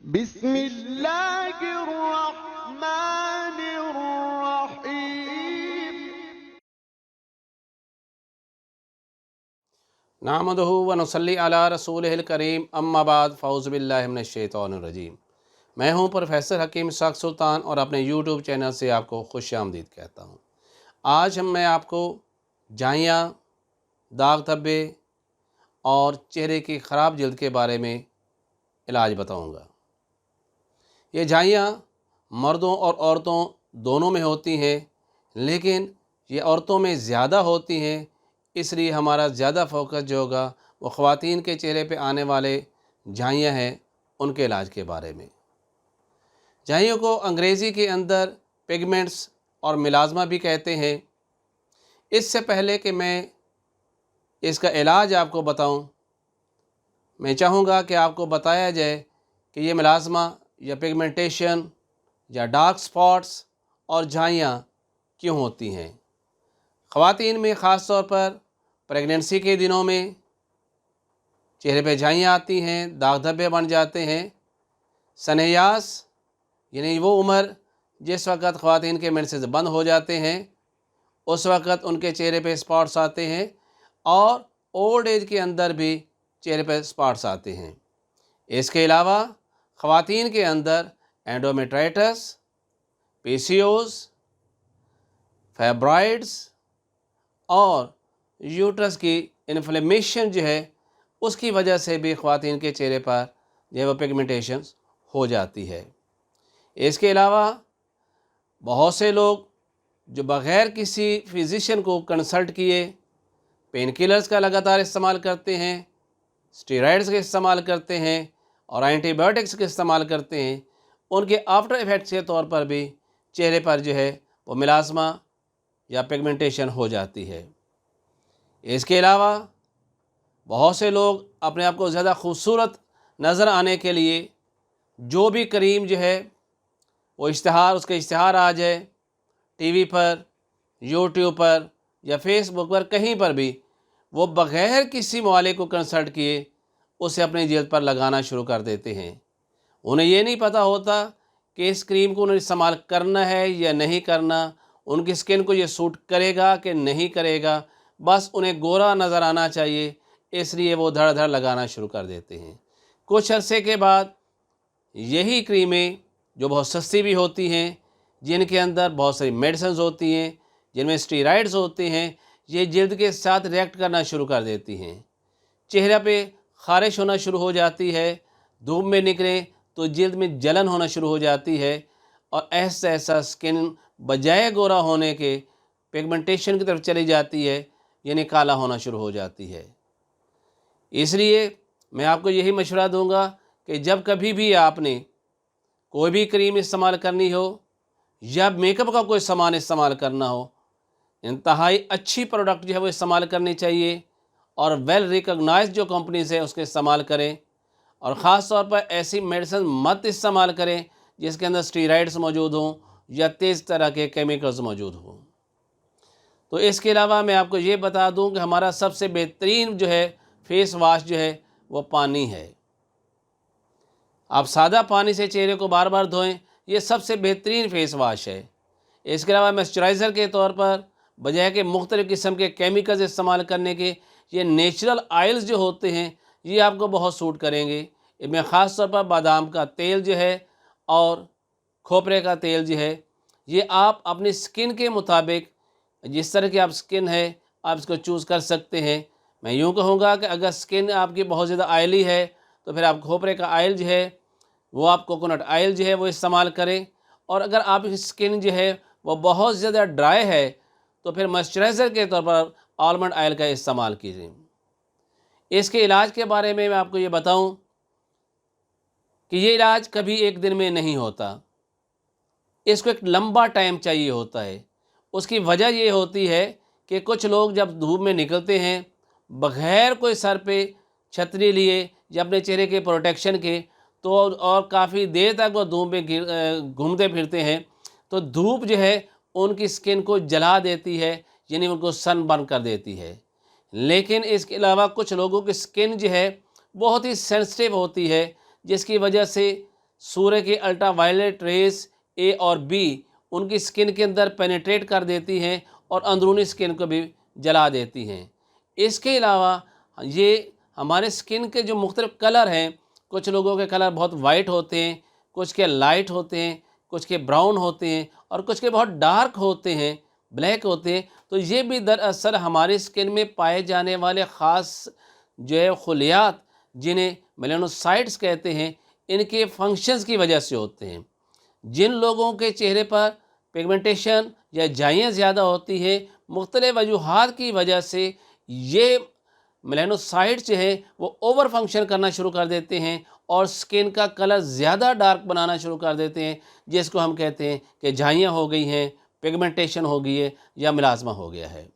बिस्मिल्लाहिर्रहमानिर्रहीम। नामदहु व नसल्ली अला रसूलिहिल करीम अम्मा बाद फ़ौज़ बिल्लाहि मिनश शैतानिर रजीम। मैं हूं प्रोफेसर हकीम इस्हाक़ सुल्तान और अपने यूट्यूब चैनल से आपको खुशामदीद कहता हूं। आज मैं आपको जाइयाँ, दाग धब्बे और चेहरे की ख़राब जल्द के बारे में इलाज बताऊंगा। ये जाइयाँ मर्दों और औरतों दोनों में होती हैं, लेकिन ये औरतों में ज़्यादा होती हैं, इसलिए हमारा ज़्यादा फोकस जो होगा वो ख़वातीन के चेहरे पे आने वाले झाइयाँ हैं, उनके इलाज के बारे में। झाइयों को अंग्रेज़ी के अंदर पिगमेंट्स और मिलाज़मा भी कहते हैं। इससे पहले कि मैं इसका इलाज आपको बताऊं, मैं चाहूँगा कि आपको बताया जाए कि ये मिलाज़मा या पिगमेंटेशन या डार्क स्पॉट्स और झाइयाँ क्यों होती हैं। ख़वातीन में ख़ास तौर पर प्रेगनेंसी के दिनों में चेहरे पे झाइयाँ आती हैं, दाग धब्बे बन जाते हैं। सनेयास यानी वो उम्र जिस वक़्त ख़वातीन के मेंसेस बंद हो जाते हैं, उस वक़्त उनके चेहरे पे स्पॉट्स आते हैं और ओल्ड एज के अंदर भी चेहरे पे स्पॉट्स आते हैं। इसके अलावा ख़वातीन के अंदर एंडोमेट्राइटिस, पीसीओएस, फाइब्रॉइड्स और यूट्रस की इन्फ्लेमेशन जो है, उसकी वजह से भी ख़वातीन के चेहरे पर जो है वो पिगमेंटेशन हो जाती है। इसके अलावा बहुत से लोग जो बग़ैर किसी फिज़िशियन को कंसल्ट किए पेन किलर्स का लगातार इस्तेमाल करते हैं, स्टेरॉइड्स का इस्तेमाल करते हैं और एंटीबायोटिक्स का इस्तेमाल करते हैं, उनके आफ्टर इफ़ेक्ट्स के तौर पर भी चेहरे पर जो है वो मिलाज़मा या पिगमेंटेशन हो जाती है। इसके अलावा बहुत से लोग अपने आप को ज़्यादा खूबसूरत नज़र आने के लिए जो भी क्रीम जो है वो उसके इश्तिहार आ जाए टीवी पर, यूट्यूब पर या फेसबुक पर, कहीं पर भी वो बग़ैर किसी मुआलिज को कंसल्ट किए उसे अपनी जल्द पर लगाना शुरू कर देते हैं। उन्हें ये नहीं पता होता कि इस क्रीम को उन्हें इस्तेमाल करना है या नहीं करना, उनकी स्किन को ये सूट करेगा कि नहीं करेगा। बस उन्हें गोरा नज़र आना चाहिए, इसलिए वो धड़ धड़ लगाना शुरू कर देते हैं। कुछ अरसे के बाद यही क्रीमें जो बहुत सस्ती भी होती हैं, जिनके अंदर बहुत सारी मेडिसिन होती हैं, जिनमें स्टेरॉइड्स होते हैं, ये जल्द के साथ रिएक्ट करना शुरू कर देती हैं। चेहरे पे ख़ारिश होना शुरू हो जाती है, धूप में निकलें तो जल्द में जलन होना शुरू हो जाती है और ऐसा ऐसा स्किन बजाय गोरा होने के पिगमेंटेशन की तरफ चली जाती है, यानी काला होना शुरू हो जाती है। इसलिए मैं आपको यही मशवरा दूंगा कि जब कभी भी आपने कोई भी क्रीम इस्तेमाल करनी हो या मेकअप का कोई सामान इस्तेमाल करना हो, इंतहाई अच्छी प्रोडक्ट जो है वो इस्तेमाल करनी चाहिए और वेल रिकॉग्नाइज्ड जो कंपनीज है उसके इस्तेमाल करें। और ख़ास तौर पर ऐसी मेडिसिन मत इस्तेमाल करें जिसके अंदर स्टेरॉइड्स मौजूद हों या तेज़ तरह के केमिकल्स मौजूद हों। तो इसके अलावा मैं आपको ये बता दूं कि हमारा सबसे बेहतरीन जो है फेस वाश जो है वो पानी है। आप सादा पानी से चेहरे को बार बार धोएं, ये सबसे बेहतरीन फेस वाश है। इसके अलावा मॉइस्चराइज़र के तौर पर बजाय के मुख्तलिफ़ किस्म के केमिकल्स इस्तेमाल करने के, ये नेचुरल ऑयल्स जो होते हैं ये आपको बहुत सूट करेंगे। इनमें ख़ास तौर पर बादाम का तेल जो है और खोपरे का तेल जो है, ये आप अपनी स्किन के मुताबिक जिस तरह की आप स्किन है आप इसको चूज़ कर सकते हैं। मैं यूँ कहूँगा कि अगर स्किन आपकी बहुत ज़्यादा ऑयली है तो फिर आप खोपरे का ऑयल जो है वो आप कोकोनट ऑयल जो है वो इस्तेमाल करें, और अगर आपकी स्किन जो है वो बहुत ज़्यादा ड्राई है तो फिर मॉइस्चराइज़र के तौर पर आलमंड ऑयल का इस्तेमाल कीजिए। इसके इलाज के बारे में मैं आपको ये बताऊं कि ये इलाज कभी एक दिन में नहीं होता, इसको एक लंबा टाइम चाहिए होता है। उसकी वजह ये होती है कि कुछ लोग जब धूप में निकलते हैं बग़ैर कोई सर पे छतरी लिए या अपने चेहरे के प्रोटेक्शन के, तो और काफ़ी देर तक वो धूप में घूमते फिरते हैं, तो धूप जो है उनकी स्किन को जला देती है, यानी उनको सन बर्न कर देती है। लेकिन इसके अलावा कुछ लोगों की स्किन जो है बहुत ही सेंसिटिव होती है, जिसकी वजह से सूर्य की अल्ट्रावायलेट रेस ए और बी उनकी स्किन के अंदर पेनिट्रेट कर देती हैं और अंदरूनी स्किन को भी जला देती हैं। इसके अलावा ये हमारे स्किन के जो मुख्तलिफ कलर हैं, कुछ लोगों के कलर बहुत वाइट होते हैं, कुछ के लाइट होते हैं, कुछ के ब्राउन होते हैं और कुछ के बहुत डार्क होते हैं, ब्लैक होते हैं। तो ये भी दरअसल हमारी स्किन में पाए जाने वाले ख़ास जो है खुलियात, जिन्हें मेलानोसाइट्स कहते हैं, इनके फंक्शंस की वजह से होते हैं। जिन लोगों के चेहरे पर पिगमेंटेशन या झाइयाँ ज़्यादा होती है, मुख्तलिफ़ वजूहात की वजह से ये मेलानोसाइट्स जो है वो ओवर फंक्शन करना शुरू कर देते हैं और स्किन का कलर ज़्यादा डार्क बनाना शुरू कर देते हैं, जिसको हम कहते हैं कि झाइयाँ हो गई हैं, पिगमेंटेशन हो गई है या मिलाज़मा हो गया है।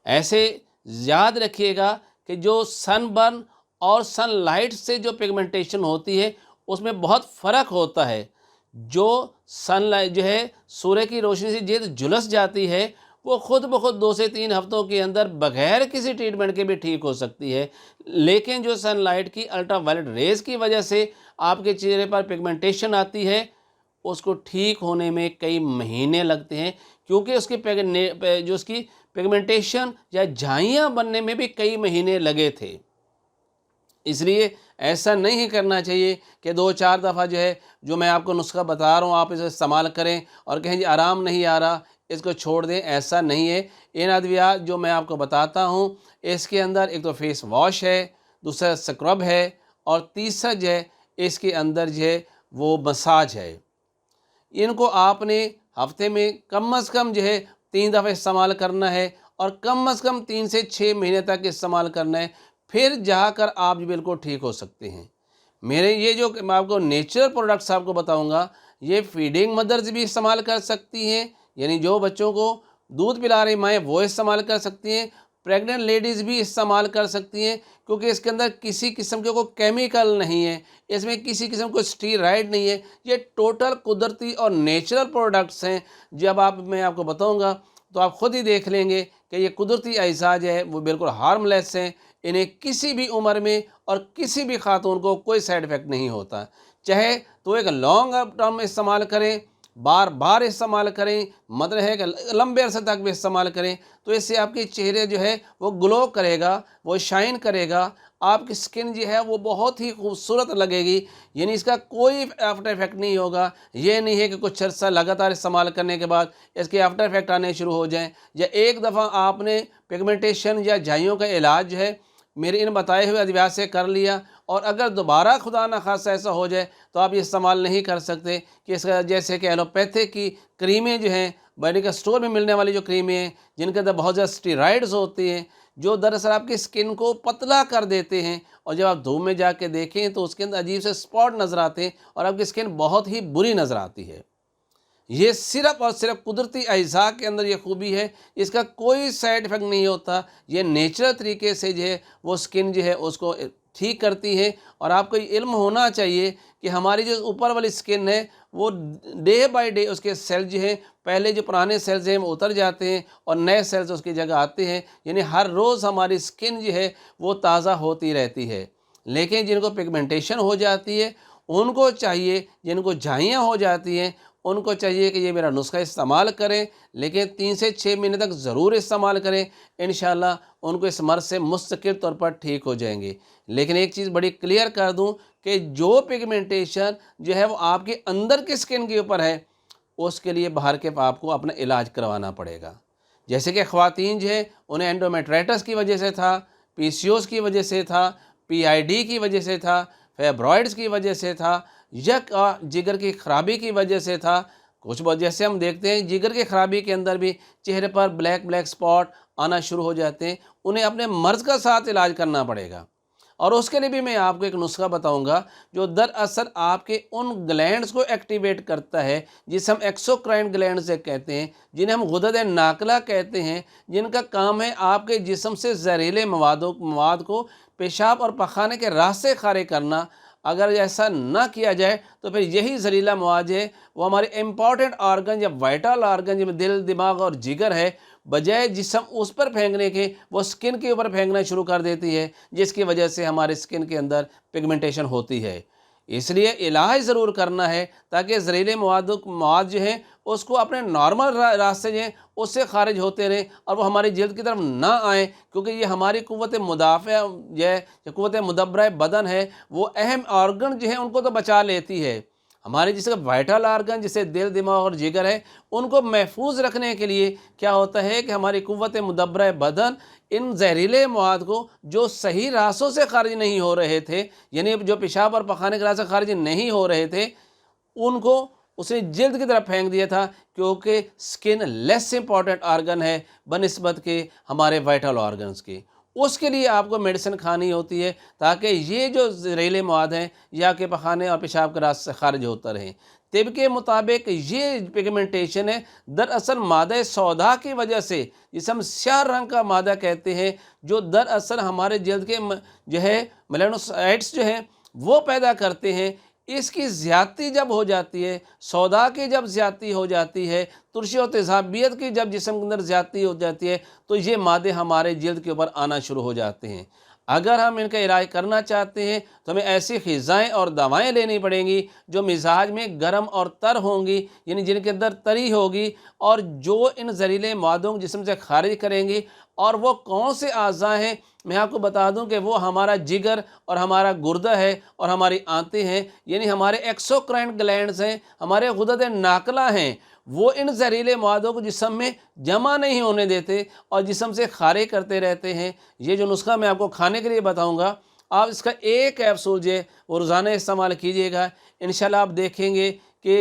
ऐसे याद रखिएगा कि जो सनबर्न और सनलाइट से जो पिगमेंटेशन होती है उसमें बहुत फ़र्क होता है। जो सनलाइट जो है सूर्य की रोशनी से जल्द झुलस जाती है, वो खुद ब खुद 2 से 3 हफ्तों के अंदर बगैर किसी ट्रीटमेंट के भी ठीक हो सकती है। लेकिन जो सनलाइट की अल्ट्रावायलेट रेज़ की वजह से आपके चेहरे पर पिगमेंटेशन आती है, उसको ठीक होने में कई महीने लगते हैं, क्योंकि उसकी पिगमेंटेशन या झाइयाँ बनने में भी कई महीने लगे थे। इसलिए ऐसा नहीं करना चाहिए कि 2-4 दफ़ा जो है, जो मैं आपको नुस्खा बता रहा हूँ, आप इसे इस्तेमाल करें और कहें जी आराम नहीं आ रहा, इसको छोड़ दें। ऐसा नहीं है। इन अद्वियात जो मैं आपको बताता हूँ, इसके अंदर एक तो फेस वॉश है, दूसरा स्क्रब है और तीसरा जो है इसके अंदर जो है वो मसाज है। इनको आपने हफ्ते में कम से कम जो है 3 दफ़ा इस्तेमाल करना है और कम से कम 3 से 6 महीने तक इस्तेमाल करना है, फिर जाकर आप बिल्कुल ठीक हो सकते हैं। मेरे ये जो मैं आपको नेचुरल प्रोडक्ट्स आपको बताऊंगा, ये फीडिंग मदर्स भी इस्तेमाल कर सकती हैं, यानी जो बच्चों को दूध पिला रही माएँ वो इस्तेमाल कर सकती हैं, प्रेग्नेंट लेडीज़ भी इस्तेमाल कर सकती हैं, क्योंकि इसके अंदर किसी किस्म के कोई केमिकल नहीं है, इसमें किसी किस्म को स्टीरॉयड नहीं है। ये टोटल कुदरती और नेचुरल प्रोडक्ट्स हैं। जब मैं आपको बताऊंगा तो आप ख़ुद ही देख लेंगे कि ये कुदरती अज़ा जो है वो बिल्कुल हार्मलेस हैं। इन्हें किसी भी उम्र में और किसी भी खातून को कोई साइड इफ़ेक्ट नहीं होता। चाहे तो एक लॉन्ग टर्म इस्तेमाल करें, बार बार इस्तेमाल करें, मतलब है कि लंबे अरसे तक भी इस्तेमाल करें, तो इससे आपके चेहरे जो है वो ग्लो करेगा, वो शाइन करेगा, आपकी स्किन जो है वो बहुत ही खूबसूरत लगेगी। यानी इसका कोई आफ्टर इफेक्ट नहीं होगा। ये नहीं है कि कुछ अर्सा लगातार इस्तेमाल करने के बाद इसके आफ्टर इफेक्ट आने शुरू हो जाएं, या एक दफ़ा आपने पिगमेंटेशन या झाइयों का इलाज जो है मेरे इन बताए हुए अद्वियात से कर लिया और अगर दोबारा खुदा न खासा ऐसा हो जाए तो आप ये इस्तेमाल नहीं कर सकते। कि इसका जैसे कि एलोपैथिक की क्रीमें जो हैं, मेडिकल स्टोर में मिलने वाली जो क्रीमें हैं, जिनके अंदर बहुत ज़्यादा स्टीरॉइड्स होती हैं, जो दरअसल आपकी स्किन को पतला कर देते हैं, और जब आप धूप में जाके देखें तो उसके अंदर अजीब से स्पॉट नज़र आते हैं और आपकी स्किन बहुत ही बुरी नज़र आती है। ये सिर्फ़ और सिर्फ कुदरती अज़ा के अंदर ये खूबी है, इसका कोई साइड इफ़ेक्ट नहीं होता। ये नेचुरल तरीके से जो है वो स्किन जो है उसको ठीक करती है। और आपको ये इल्म होना चाहिए कि हमारी जो ऊपर वाली स्किन है वो डे बाय डे उसके सेल जो हैं, पहले जो पुराने सेल्स हैं वो उतर जाते हैं और नए सेल्स उसकी जगह आते हैं। यानी हर रोज़ हमारी स्किन जो है वो ताज़ा होती रहती है। लेकिन जिनको पिगमेंटेशन हो जाती है उनको चाहिए, जिनको झाइयाँ हो जाती हैं उनको चाहिए कि ये मेरा नुस्खा इस्तेमाल करें, लेकिन 3 से 6 महीने तक ज़रूर इस्तेमाल करें। इंशाअल्लाह उनको इस मर्ज़ से मुस्तकिल तौर पर ठीक हो जाएंगे। लेकिन एक चीज़ बड़ी क्लियर कर दूं कि जो पिगमेंटेशन जो है वो आपके अंदर की स्किन के ऊपर है, उसके लिए बाहर के आपको अपना इलाज करवाना पड़ेगा। जैसे कि ख़वातीन जो है उन्हें एंडोमेट्राइटिस की वजह से था, PCOS की वजह से था, PID की वजह से था, फाइब्रॉइड्स की वजह से था, या जिगर की खराबी की वजह से था। कुछ वजह से हम देखते हैं जिगर की खराबी के अंदर भी चेहरे पर ब्लैक स्पॉट आना शुरू हो जाते हैं। उन्हें अपने मर्ज़ का साथ इलाज करना पड़ेगा। और उसके लिए भी मैं आपको एक नुस्खा बताऊंगा जो दरअसल आपके उन ग्लैंड्स को एक्टिवेट करता है जिसे हम एक्सोक्राइन ग्लैंड से कहते हैं, जिन्हें हम गुदद नाकला कहते हैं, जिनका काम है आपके जिस्म से जहरीले मवाद को पेशाब और पखाने के रास्ते खारिज करना। अगर ऐसा ना किया जाए तो फिर यही जहरीला मवाद है वो हमारे इम्पॉर्टेंट ऑर्गन या वाइटल ऑर्गन जिसमें दिल, दिमाग और जिगर है, बजाय जिस्म उस पर फेंकने के वो स्किन के ऊपर फेंकना शुरू कर देती है, जिसकी वजह से हमारे स्किन के अंदर पिगमेंटेशन होती है। इसलिए इलाज ज़रूर करना है ताकि ज़हरीले मवाद जो हैं उसको अपने नॉर्मल रास्ते जो हैं उससे खारिज होते रहें और वो हमारी जल्द की तरफ ना आएँ, क्योंकि ये हमारी क़ुव्वत मुदाफ़ा जो है, क़ुव्वत मुदब्बरा बदन है, वो अहम ऑर्गन जो है उनको तो बचा लेती है। हमारे जिसका वाइटल ऑर्गन जिसे दिल, दिमाग और जिगर है, उनको महफूज रखने के लिए क्या होता है कि हमारी क़ुव्वत मुदब्बरा बदन इन जहरीले मवाद को जो सही रास्तों से खारिज नहीं हो रहे थे, यानी जो पेशाब और पखाने के रास्ते खारिज नहीं हो रहे थे, उनको उसने जल्द की तरफ फेंक दिया था, क्योंकि स्किन लेस इंपॉर्टेंट ऑर्गन है बनिस्बत के हमारे वाइटल ऑर्गन्स के। उसके लिए आपको मेडिसिन खानी होती है ताकि ये जो जहरीले मवाद हैं या के पखाने और पेशाब के रास्ते से खारिज होता रहे। तिब के मुताबिक ये पिगमेंटेशन है दरअसल मादा सौदा की वजह से, जिसे हम स्याह रंग का मादा कहते हैं, जो दरअसल हमारे जल्द के जो है मेलानोसाइट्स जो हैं वो पैदा करते हैं। इसकी ज़्यादती जब हो जाती है, सौदा की जब ज़्यादती हो जाती है, तुर्शी और तेज़ाबियत की जब जिस्म के अंदर ज़्यादती हो जाती है, तो ये मादे हमारे जल्द के ऊपर आना शुरू हो जाते हैं। अगर हम इनका इलाज करना चाहते हैं तो हमें ऐसी ग़िज़ाएँ और दवाएँ लेनी पड़ेंगी जो मिजाज में गर्म और तर होंगी, यानी जिनके अंदर तरी होगी, और जो इन जहरीले मवादों को जिस्म से खारिज करेंगी। और वो कौन से अज़ा हैं, मैं आपको बता दूं कि वो हमारा जिगर और हमारा गुर्दा है और हमारी आंतें हैं, यानी हमारे एक्सोक्राइन ग्लैंड्स हैं, हमारे गुदद नाकला हैं। वो इन जहरीले मवादों को जिस्म में जमा नहीं होने देते और जिस्म से खारिज करते रहते हैं। ये जो नुस्खा मैं आपको खाने के लिए बताऊंगा, आप इसका एक कैप्सूल जो है वो रोज़ाना इस्तेमाल कीजिएगा। इंशाल्लाह आप देखेंगे कि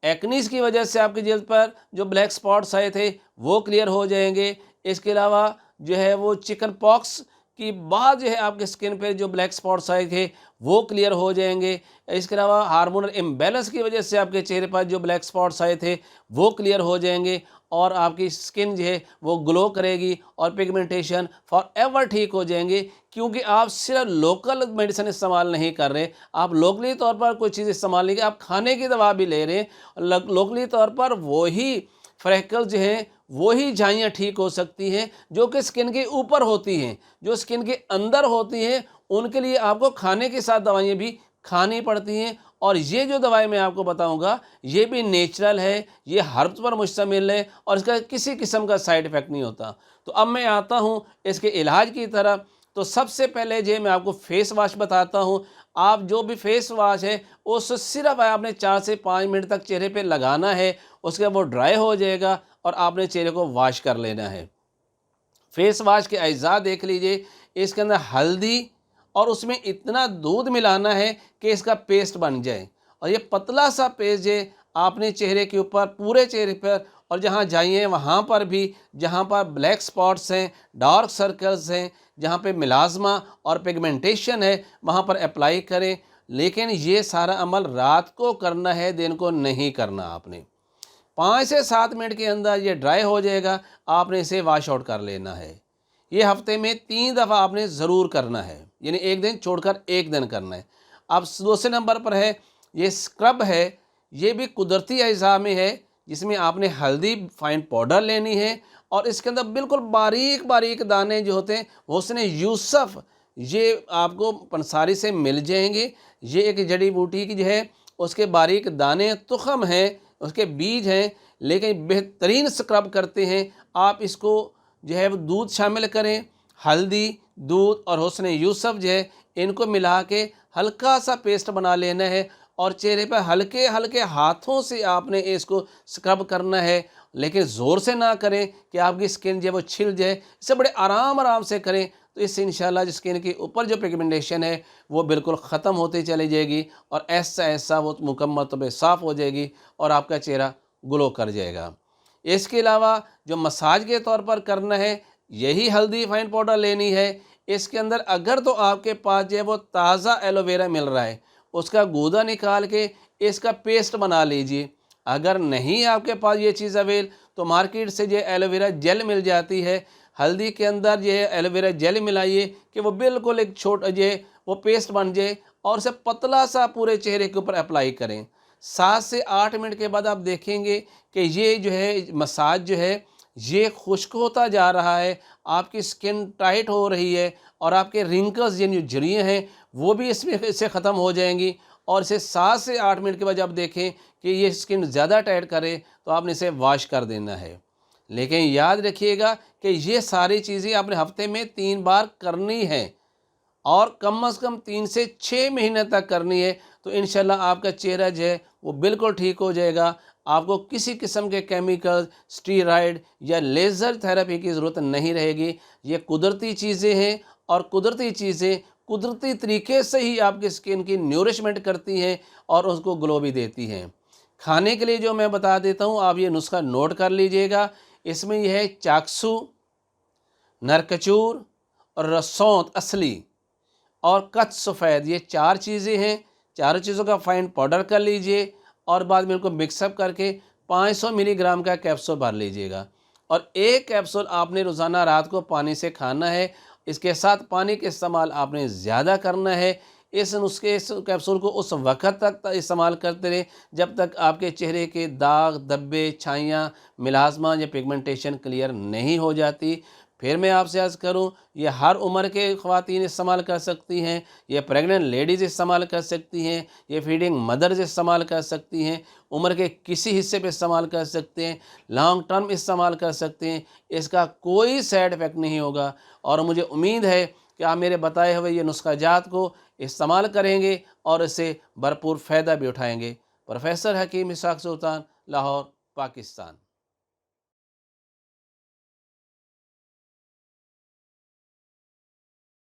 एक्नीज़ की वजह से आपकी जल्द पर जो ब्लैक स्पॉट्स आए थे वो क्लियर हो जाएंगे। इसके अलावा जो है वो चिकन पॉक्स की बाद जो है आपके स्किन पे जो ब्लैक स्पॉट्स आए थे वो क्लियर हो जाएंगे। इसके अलावा हार्मोनल इम्बैलेंस की वजह से आपके चेहरे पर जो ब्लैक स्पॉट्स आए थे वो क्लियर हो जाएंगे और आपकी स्किन जो है वो ग्लो करेगी और पिगमेंटेशन फॉर एवर ठीक हो जाएंगे। क्योंकि आप सिर्फ लोकल मेडिसिन इस्तेमाल नहीं कर रहे, आप लोकली तौर पर कोई चीज़ इस्तेमाल नहीं, आप खाने की दवा भी ले रहे हैं। लोकली तौर पर वही फ्रैकल्स जो हैं वही झाइयाँ ठीक हो सकती हैं जो कि स्किन के ऊपर होती हैं। जो स्किन के अंदर होती हैं उनके लिए आपको खाने के साथ दवाइयाँ भी खानी पड़ती हैं। और ये जो दवाई मैं आपको बताऊंगा ये भी नेचुरल है, ये हर्ब्स पर मुश्तमिल है और इसका किसी किस्म का साइड इफ़ेक्ट नहीं होता। तो अब मैं आता हूँ इसके इलाज की तरफ। तो सबसे पहले जो मैं आपको फेस वाश बताता हूँ। आप जो भी फेस वाश है उस सिर्फ आपने 4 से 5 मिनट तक चेहरे पे लगाना है, उसके बाद वो ड्राई हो जाएगा और आपने चेहरे को वॉश कर लेना है। फेस वाश के अज्जा देख लीजिए, इसके अंदर हल्दी और उसमें इतना दूध मिलाना है कि इसका पेस्ट बन जाए, और ये पतला सा पेस्ट है आपने चेहरे के ऊपर, पूरे चेहरे पर और जहाँ जाइए वहाँ पर भी, जहाँ पर ब्लैक स्पॉट्स हैं, डार्क सर्कल्स हैं, जहाँ पे मिलाजमा और पिगमेंटेशन है वहाँ पर अप्लाई करें। लेकिन ये सारा अमल रात को करना है, दिन को नहीं करना। आपने 5 से 7 मिनट के अंदर ये ड्राई हो जाएगा, आपने इसे वॉश आउट कर लेना है। ये हफ्ते में 3 दफ़ा आपने ज़रूर करना है, यानी एक दिन छोड़कर एक दिन करना है। अब दूसरे नंबर पर है ये स्क्रब है, ये भी कुदरती अज़ा में है, जिसमें आपने हल्दी फाइन पाउडर लेनी है और इसके अंदर बिल्कुल बारीक बारीक दाने जो होते हैं हुस्न यूसुफ, ये आपको पंसारी से मिल जाएंगे। ये एक जड़ी बूटी की जो है उसके बारीक दाने तुखम हैं, उसके बीज हैं, लेकिन बेहतरीन स्क्रब करते हैं। आप इसको जो है वो दूध शामिल करें, हल्दी, दूध और हुस्न यूसुफ जो है इनको मिला के हल्का सा पेस्ट बना लेना है और चेहरे पर हल्के हल्के हाथों से आपने इसको स्क्रब करना है। लेकिन ज़ोर से ना करें कि आपकी स्किन जो है वो छिल जाए, इसे बड़े आराम आराम से करें। तो इससे इंशाल्लाह स्किन के ऊपर जो पिगमेंटेशन है वो बिल्कुल ख़त्म होती चली जाएगी और ऐसा ऐसा वो मुकम्मल तौर पर साफ़ हो जाएगी और आपका चेहरा ग्लो कर जाएगा। इसके अलावा जो मसाज के तौर पर करना है, यही हल्दी फाइन पाउडर लेनी है। इसके अंदर अगर तो आपके पास जो है वो ताज़ा एलोवेरा मिल रहा है, उसका गूदा निकाल के इसका पेस्ट बना लीजिए। अगर नहीं आपके पास ये चीज़ अवेल तो मार्केट से जो एलोवेरा जेल मिल जाती है, हल्दी के अंदर जो है एलोवेरा जेल मिलाइए कि वो बिल्कुल एक छोटा जो है वो पेस्ट बन जाए और उसे पतला सा पूरे चेहरे के ऊपर अप्लाई करें। 7 से 8 मिनट के बाद आप देखेंगे कि ये जो है मसाज जो है ये खुश्क होता जा रहा है, आपकी स्किन टाइट हो रही है और आपके रिंकल्स जिन झुर्रियाँ हैं वो भी इससे ख़त्म हो जाएंगी और इसे 7 से 8 मिनट के बाद जब देखें कि ये स्किन ज़्यादा टाइट करे तो आपने इसे वॉश कर देना है। लेकिन याद रखिएगा कि ये सारी चीज़ें आपने हफ्ते में 3 बार करनी है और कम से कम 3 से 6 महीने तक करनी है। तो इंशाल्लाह आपका चेहरा जो है वो बिल्कुल ठीक हो जाएगा। आपको किसी किस्म के केमिकल, स्टीरॉयड या लेज़र थेरेपी की ज़रूरत नहीं रहेगी। ये कुदरती चीज़ें हैं और कुदरती चीज़ें कुदरती तरीके से ही आपकी स्किन की न्यूरिशमेंट करती हैं और उसको ग्लो भी देती हैं। खाने के लिए जो मैं बता देता हूँ, आप ये नुस्खा नोट कर लीजिएगा। इसमें यह है चाकसू, नरकचूर और रसौंत असली और कच्च सफ़ेद, ये 4 चीज़ें हैं। चारों चीज़ों का फाइन पाउडर कर लीजिए और बाद में इनको मिक्सअप करके 500 मिलीग्राम का कैप्सूल भर लीजिएगा और एक कैप्सूल आपने रोज़ाना रात को पानी से खाना है। इसके साथ पानी का इस्तेमाल आपने ज़्यादा करना है। इस नुस्खे, इस कैप्सूल को उस वक़्त तक इस्तेमाल करते रहें जब तक आपके चेहरे के दाग, धब्बे, छाइयाँ, मिलाज़मा या पिगमेंटेशन क्लियर नहीं हो जाती। फिर मैं आपसे अर्ज़ करूं, ये हर उम्र के ख़वातीन इस्तेमाल कर सकती हैं, ये प्रेग्नेंट लेडीज़ इस्तेमाल कर सकती हैं, ये फीडिंग मदर्स इस्तेमाल कर सकती हैं, उम्र के किसी हिस्से पे इस्तेमाल कर सकते हैं, लॉन्ग टर्म इस्तेमाल कर सकते हैं। इसका कोई साइड इफ़ेक्ट नहीं होगा और मुझे उम्मीद है कि आप मेरे बताए हुए ये नुस्ख़ाजात को इस्तेमाल करेंगे और इससे भरपूर फ़ायदा भी उठाएँगे। प्रोफ़ेसर हकीम इसहाक़ सुल्तान, लाहौर, पाकिस्तान।